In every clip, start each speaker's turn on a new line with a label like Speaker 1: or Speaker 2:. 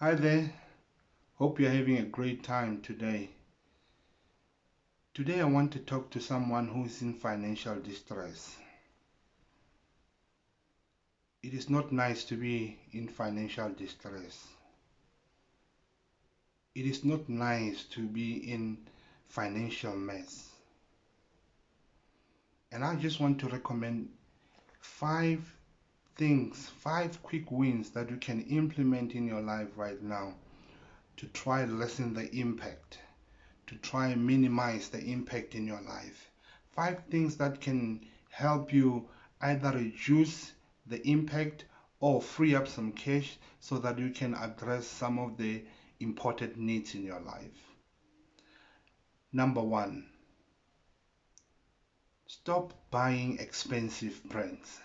Speaker 1: Hi there, hope you're having a great time today. Today I want to talk to someone who is in financial distress. It is not nice to be in financial distress. It is not nice to be in financial mess. And I just want to recommend five things, five quick wins that you can implement in your life right now to try lessen the impact, to try and minimize the impact in your life. Five things that can help you either reduce the impact or free up some cash so that you can address some of the important needs in your life. Number one, stop buying expensive brands.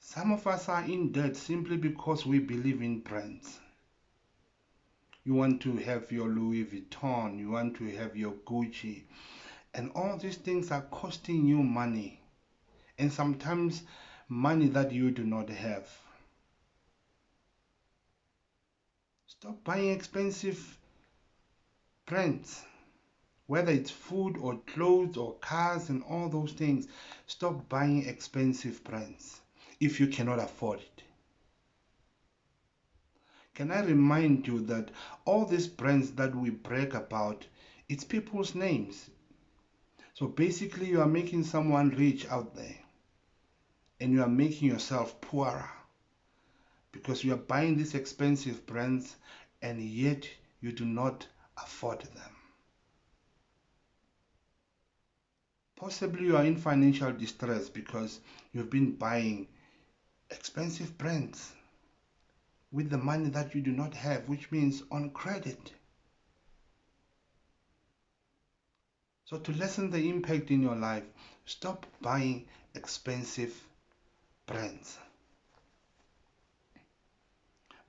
Speaker 1: Some of us are in debt simply because we believe in brands. You want to have your Louis Vuitton, you want to have your Gucci, and all these things are costing you money, and sometimes money that you do not have. Stop buying expensive brands, whether it's food or clothes or cars and all those things. Stop buying expensive brands if you cannot afford it. Can I remind you that all these brands that we brag about, it's people's names. So basically you are making someone rich out there and you are making yourself poorer because you are buying these expensive brands and yet you do not afford them. Possibly you are in financial distress because you've been buying expensive brands with the money that you do not have, which means on credit. So to lessen the impact in your life, stop buying expensive brands.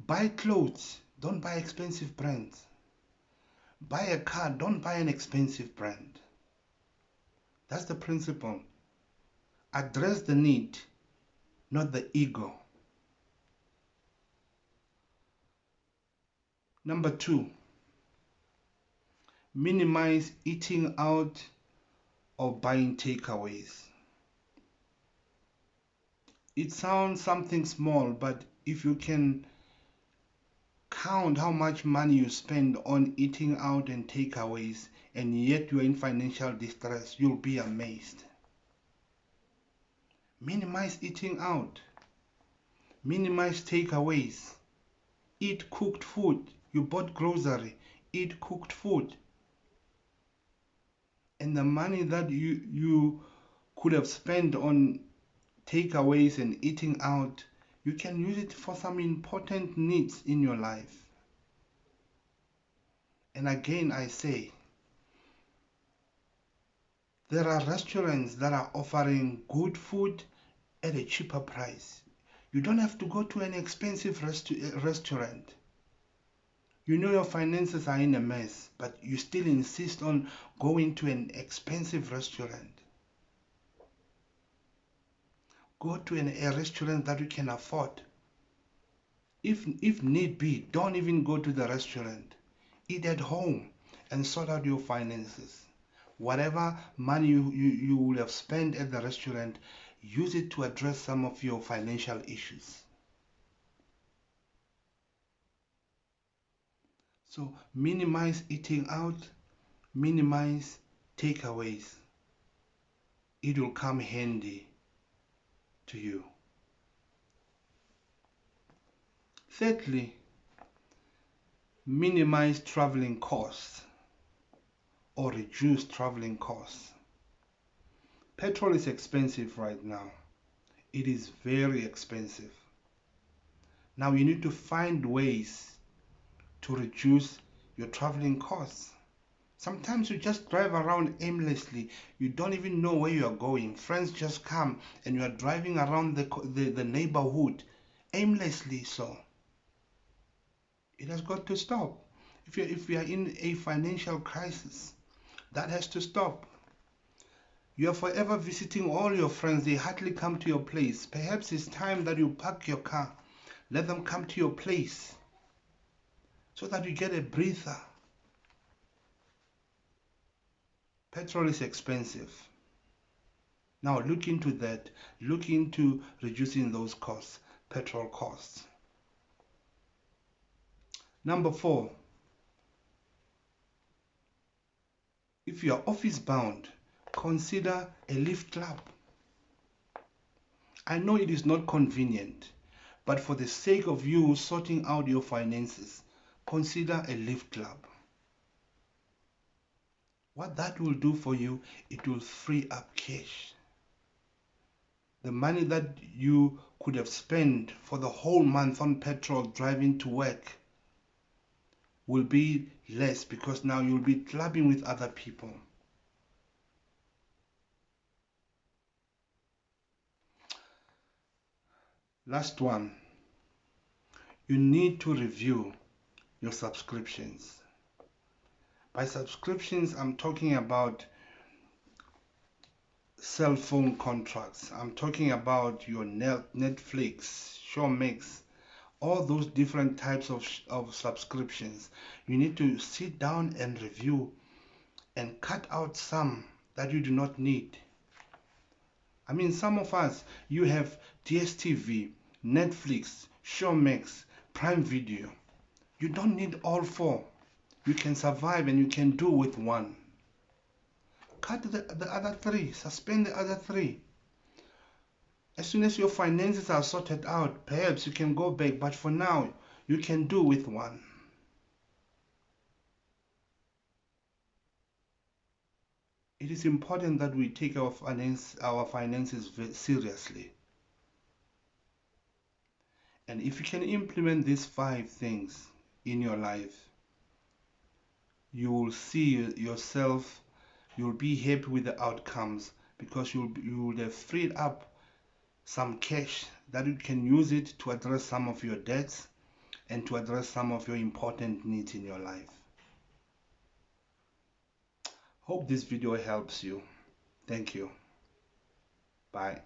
Speaker 1: Buy clothes, don't buy expensive brands. Buy a car, don't buy an expensive brand. That's the principle. Address the need, not the ego. Number two, minimize eating out or buying takeaways. It sounds something small, but if you can count how much money you spend on eating out and takeaways, and yet you're in financial distress, you'll be amazed. Minimize eating out. Minimize takeaways. Eat cooked food. You bought grocery. Eat cooked food. And the money that you could have spent on takeaways and eating out, you can use it for some important needs in your life. And again, I say, there are restaurants that are offering good food at a cheaper price. You don't have to go to an expensive restaurant. You know your finances are in a mess, but you still insist on going to an expensive restaurant. Go to a restaurant that you can afford. If need be, don't even go to the restaurant. Eat at home and sort out your finances. Whatever money you will have spent at the restaurant, use it to address some of your financial issues. So minimize eating out, minimize takeaways. It will come handy to you. Thirdly, minimize traveling costs or reduce traveling costs. Petrol is expensive right now. It is very expensive. Now you need to find ways to reduce your traveling costs. Sometimes you just drive around aimlessly. You don't even know where you are going. Friends just come and you are driving around the neighborhood aimlessly. So it has got to stop. If you are in a financial crisis, that has to stop. You are forever visiting all your friends. They hardly come to your place. Perhaps it's time that you park your car, Let them come to your place so that you get a breather. Petrol is expensive. Now look into that. Look into reducing those costs, petrol costs. Number 4, if you are office bound, consider a lift club. I know it is not convenient, but for the sake of you sorting out your finances, consider a lift club. What that will do for you, it will free up cash. The money that you could have spent for the whole month on petrol driving to work will be less, because now you'll be clubbing with other people. Last one, you need to review your subscriptions. By subscriptions, I'm talking about cell phone contracts. I'm talking about your Netflix, Showmax, all those different types of subscriptions. You need to sit down and review and cut out some that you do not need. I mean, some of us, you have DSTV, Netflix, Showmax, Prime Video. You don't need all 4. You can survive and you can do with 1. Cut the other 3, suspend the other 3. As soon as your finances are sorted out, perhaps you can go back, but for now, you can do with 1. It is important that we take our finances very seriously. And if you can implement these 5 things in your life, you will see yourself, you'll be happy with the outcomes, because you will have freed up some cash that you can use it to address some of your debts and to address some of your important needs in your life. Hope this video helps you. Thank you. Bye.